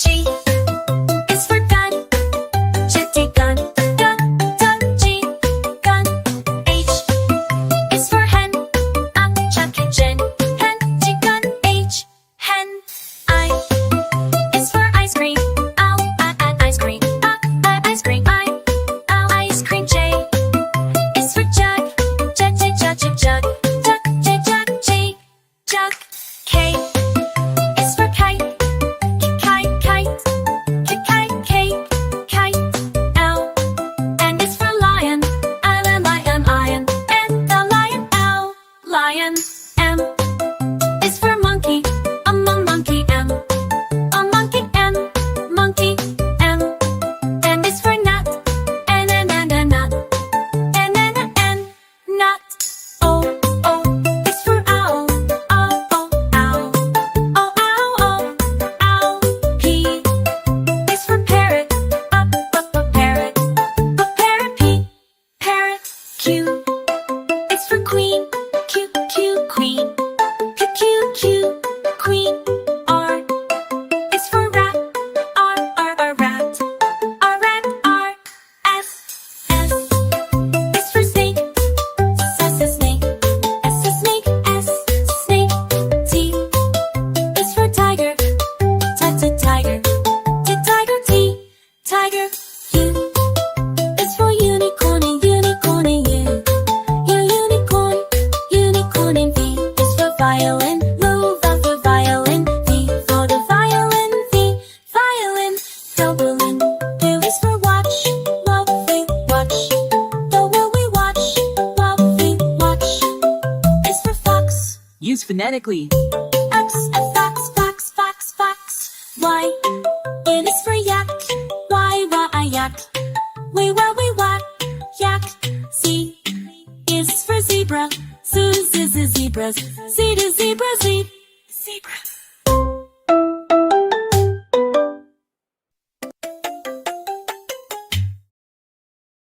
G is for gun, chitty gun, G, gun. H is for hen, chucky gin, hen, G, gun, H, hen. I is for ice cream, ice cream, ice cream, ice cream. J is for jug, jug, jug, jug, jug, jug, jug, J, jug. K is for kite, kite, kite, kite, kite, kite. L and is for lion, lion, lion, and the lion, L, lion. M is for monkey, monkey, M, monkey, M. N is for nut, N, nut, N, nut. O is for owl, owl, owl, owl. P is for parrot, parrot, parrot, P, parrot. Q is for queen, Q, queen, Q, queen. R is for rat, R, rat, R. S is for snake, S, snake, S, snake, S, snake. T is for tiger, tiger, tiger, T, tiger. U is for unicorn, unicorn, unicorn. V is for violin, for violin. V for the violin, V, violin. W is for watch, we watch. We watch, we watch. Is for fox. Use phonetically. X, fox, fox, fox, fox. Y it is for yak, Y, yak. We whack, yak. Z is for zebra, Z, zebras. Z to zebra, Z, zebra.